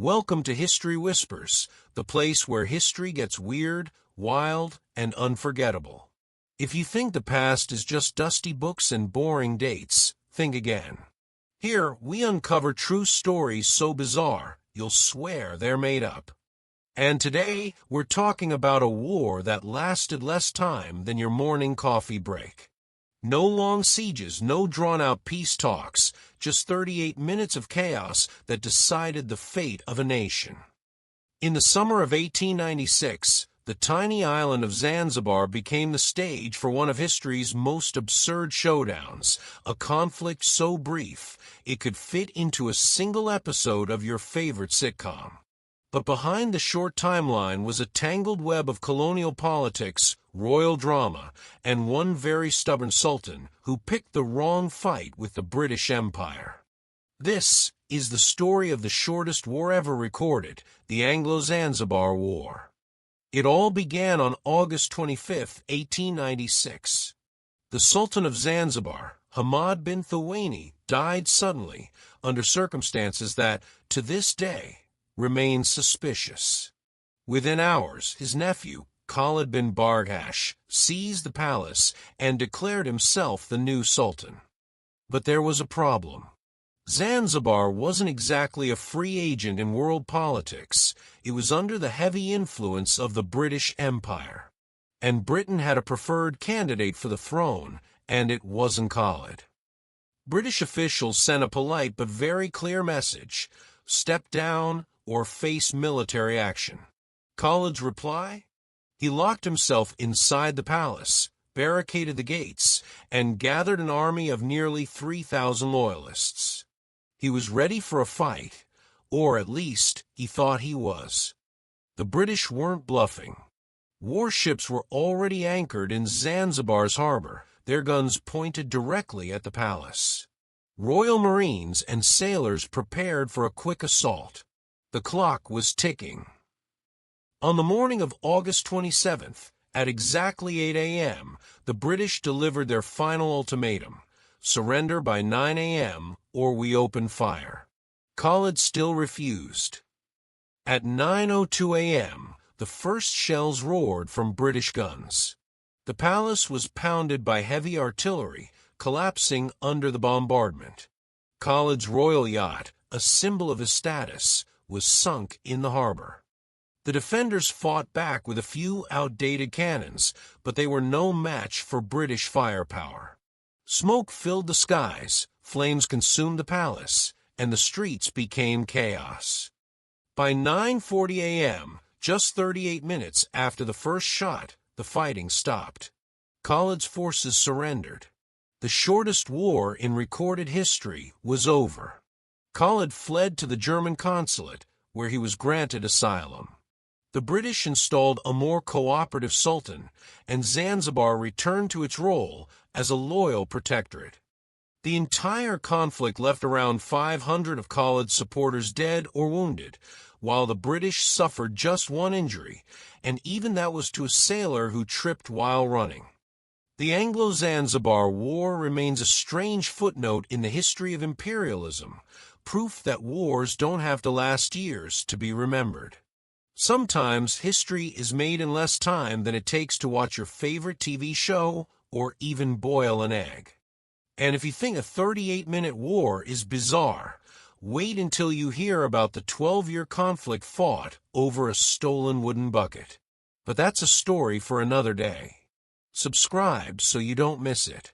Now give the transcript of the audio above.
Welcome to History Whispers, the place where history gets weird, wild, and unforgettable. If you think the past is just dusty books and boring dates, think again. Here, we uncover true stories so bizarre, you'll swear they're made up. And today, we're talking about a war that lasted less time than your morning coffee break. No long sieges, no drawn-out peace talks, just 38 minutes of chaos that decided the fate of a nation. In the summer of 1896, the tiny island of Zanzibar became the stage for one of history's most absurd showdowns, a conflict so brief it could fit into a single episode of your favorite sitcom. But behind the short timeline was a tangled web of colonial politics, royal drama, and one very stubborn sultan who picked the wrong fight with the British Empire. This is the story of the shortest war ever recorded, the Anglo-Zanzibar War. It all began on August 25, 1896. The Sultan of Zanzibar, Hamad bin Thuwaini, died suddenly under circumstances that, to this day, remain suspicious. Within hours, his nephew, Khalid bin Barghash, seized the palace and declared himself the new sultan. But there was a problem. Zanzibar wasn't exactly a free agent in world politics. It was under the heavy influence of the British Empire. And Britain had a preferred candidate for the throne, and it wasn't Khalid. British officials sent a polite but very clear message: step down or face military action. Khalid's reply? He locked himself inside the palace, barricaded the gates, and gathered an army of nearly 3,000 loyalists. He was ready for a fight, or at least he thought he was. The British weren't bluffing. Warships were already anchored in Zanzibar's harbor, their guns pointed directly at the palace. Royal Marines and sailors prepared for a quick assault. The clock was ticking. On the morning of August 27th, at exactly 8 a.m., the British delivered their final ultimatum: surrender by 9 a.m. or we open fire. Khalid still refused. At 9:02 a.m., the first shells roared from British guns. The palace was pounded by heavy artillery, collapsing under the bombardment. Khalid's royal yacht, a symbol of his status, was sunk in the harbor. The defenders fought back with a few outdated cannons, but they were no match for British firepower. Smoke filled the skies, flames consumed the palace, and the streets became chaos. By 9:40 a.m., just 38 minutes after the first shot, the fighting stopped. Khalid's forces surrendered. The shortest war in recorded history was over. Khalid fled to the German consulate, where he was granted asylum. The British installed a more cooperative sultan, and Zanzibar returned to its role as a loyal protectorate. The entire conflict left around 500 of Khalid's supporters dead or wounded, while the British suffered just one injury, and even that was to a sailor who tripped while running. The Anglo-Zanzibar War remains a strange footnote in the history of imperialism, proof that wars don't have to last years to be remembered. Sometimes history is made in less time than it takes to watch your favorite TV show or even boil an egg. And if you think a 38-minute war is bizarre, wait until you hear about the 12-year conflict fought over a stolen wooden bucket. But that's a story for another day. Subscribe so you don't miss it.